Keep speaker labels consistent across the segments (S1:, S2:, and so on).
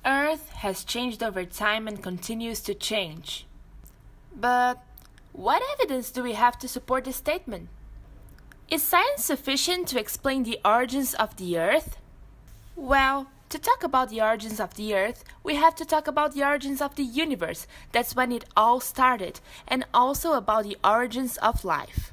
S1: Earth has changed over time and continues to change. But what evidence do we have to support this statement? Is science sufficient to explain the origins of the Earth? Well, to talk about the origins of the Earth, we have to talk about the origins of the universe. That's when it all started, and also about the origins of life.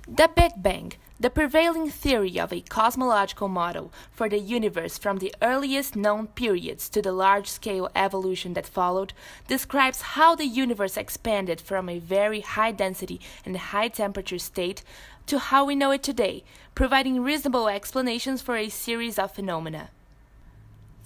S1: The Big Bang, the prevailing theory of a cosmological model for the universe from the earliest known periods to the large-scale evolution that followed, describes how the universe expanded from a very high-density and high-temperature state to how we know it today, providing reasonable explanations for a series of phenomena.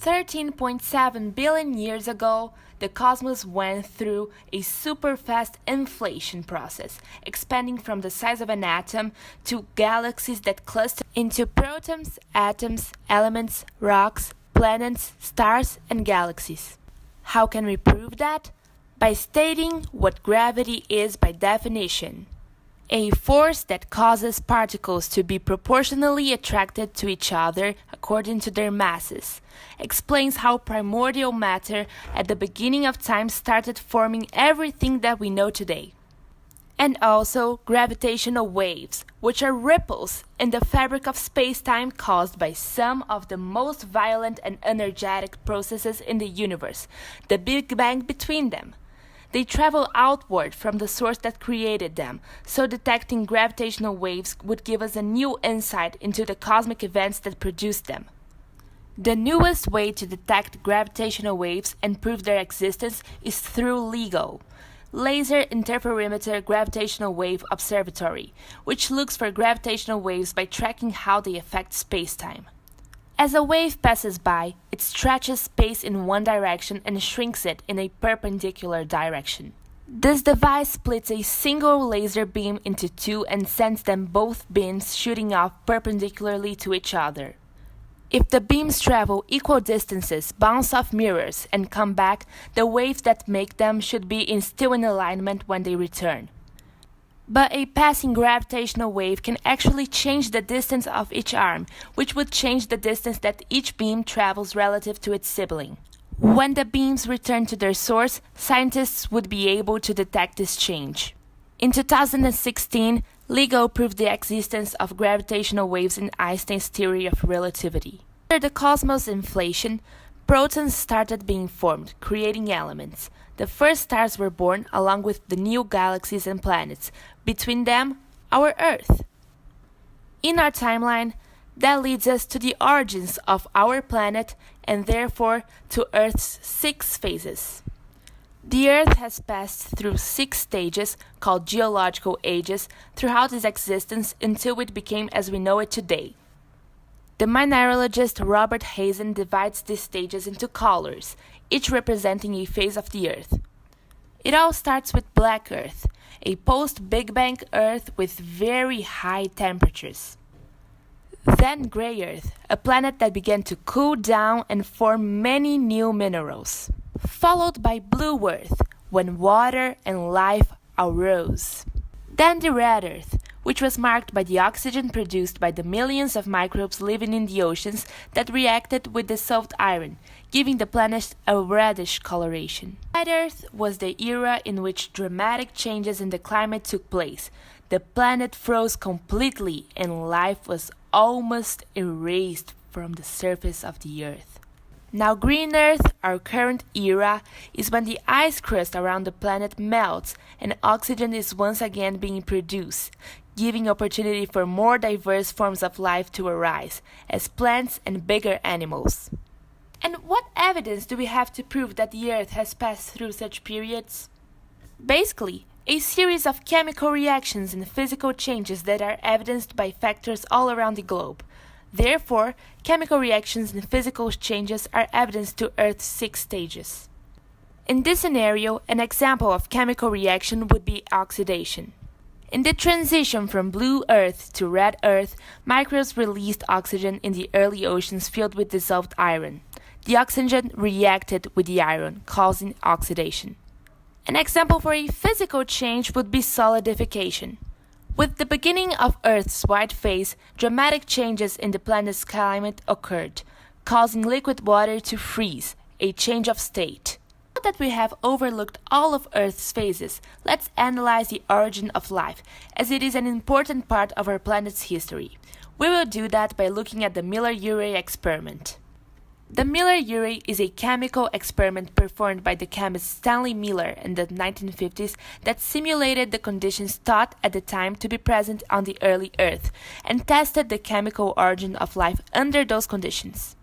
S1: 13.7 billion years ago, the cosmos went through a super-fast inflation process, expanding from the size of an atom to galaxies that cluster into protons, atoms, elements, rocks, planets, stars, and galaxies. How can we prove that? By stating what gravity is by definition. A force that causes particles to be proportionally attracted to each other according to their masses, explains how primordial matter at the beginning of time started forming everything that we know today. And also gravitational waves, which are ripples in the fabric of space-time caused by some of the most violent and energetic processes in the universe, the Big Bang between them. They travel outward from the source that created them, so detecting gravitational waves would give us a new insight into the cosmic events that produced them. The newest way to detect gravitational waves and prove their existence is through LIGO, Laser Interferometer Gravitational Wave Observatory, which looks for gravitational waves by tracking how they affect space-time. As a wave passes by, it stretches space in one direction and shrinks it in a perpendicular direction. This device splits a single laser beam into two and sends them both beams shooting off perpendicularly to each other. If the beams travel equal distances, bounce off mirrors, and come back, the waves that make them should be still in alignment when they return. But a passing gravitational wave can actually change the distance of each arm, which would change the distance that each beam travels relative to its sibling. When the beams return to their source, scientists would be able to detect this change. In 2016, LIGO proved the existence of gravitational waves in Einstein's theory of relativity. After the cosmos inflation, protons started being formed, creating elements. The first stars were born along with the new galaxies and planets, between them, our Earth. In our timeline, that leads us to the origins of our planet and therefore to Earth's 6 phases. The Earth has passed through 6 stages, called geological ages, throughout its existence until it became as we know it today. The mineralogist Robert Hazen divides these stages into colors, each representing a phase of the Earth. It all starts with black Earth, a post-Big Bang Earth with very high temperatures. Then gray Earth, a planet that began to cool down and form many new minerals. Followed by blue Earth, when water and life arose. Then the red Earth, which was marked by the oxygen produced by the millions of microbes living in the oceans that reacted with dissolved iron, giving the planet a reddish coloration. Red Earth was the era in which dramatic changes in the climate took place. The planet froze completely and life was almost erased from the surface of the Earth. Now green Earth, our current era, is when the ice crust around the planet melts and oxygen is once again being produced, giving opportunity for more diverse forms of life to arise, as plants and bigger animals. And what evidence do we have to prove that the Earth has passed through such periods? Basically, a series of chemical reactions and physical changes that are evidenced by factors all around the globe. Therefore, chemical reactions and physical changes are evidence to Earth's 6 stages. In this scenario, an example of chemical reaction would be oxidation. In the transition from blue Earth to red Earth, microbes released oxygen in the early oceans filled with dissolved iron. The oxygen reacted with the iron, causing oxidation. An example for a physical change would be solidification. With the beginning of Earth's white phase, dramatic changes in the planet's climate occurred, causing liquid water to freeze, a change of state. Now that we have overlooked all of Earth's phases, let's analyze the origin of life, as it is an important part of our planet's history. We will do that by looking at the Miller-Urey experiment. The Miller-Urey is a chemical experiment performed by the chemist Stanley Miller in the 1950s that simulated the conditions thought at the time to be present on the early Earth and tested the chemical origin of life under those conditions.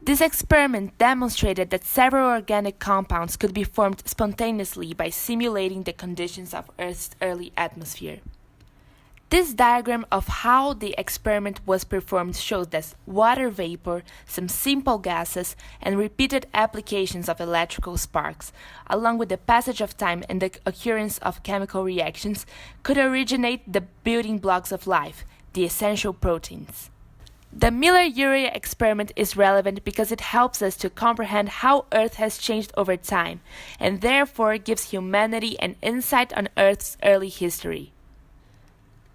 S1: This experiment demonstrated that several organic compounds could be formed spontaneously by simulating the conditions of Earth's early atmosphere. This diagram of how the experiment was performed shows that water vapor, some simple gases, and repeated applications of electrical sparks, along with the passage of time and the occurrence of chemical reactions, could originate the building blocks of life, the essential proteins. The Miller-Urey experiment is relevant because it helps us to comprehend how Earth has changed over time, and therefore gives humanity an insight on Earth's early history.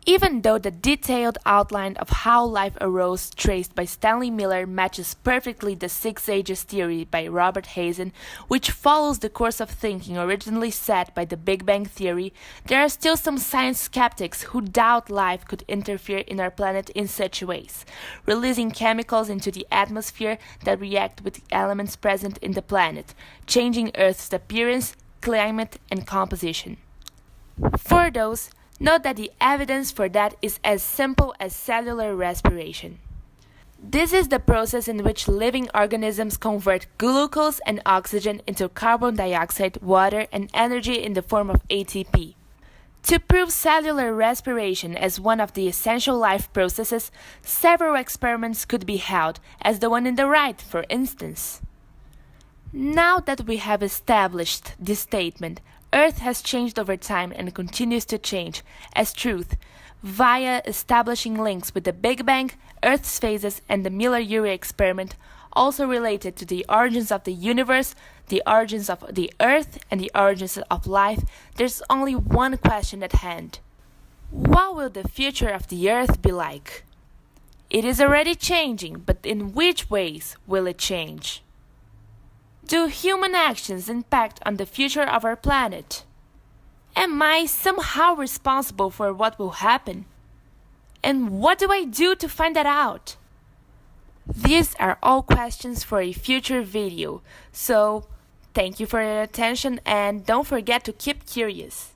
S1: Even though the detailed outline of how life arose traced by Stanley Miller matches perfectly the Six Ages theory by Robert Hazen, which follows the course of thinking originally set by the Big Bang theory, there are still some science skeptics who doubt life could interfere in our planet in such ways, releasing chemicals into the atmosphere that react with the elements present in the planet, changing Earth's appearance, climate, and composition. For those, note that the evidence for that is as simple as cellular respiration. This is the process in which living organisms convert glucose and oxygen into carbon dioxide, water, and energy in the form of ATP. To prove cellular respiration as one of the essential life processes, several experiments could be held, as the one in the right, for instance. Now that we have established this statement, Earth has changed over time and continues to change, as truth, via establishing links with the Big Bang, Earth's phases, and the Miller-Urey experiment, also related to the origins of the universe, the origins of the Earth, and the origins of life. There's only one question at hand. What will the future of the Earth be like? It is already changing, but in which ways will it change? Do human actions impact on the future of our planet? Am I somehow responsible for what will happen? And what do I do to find that out? These are all questions for a future video, so thank you for your attention and don't forget to keep curious.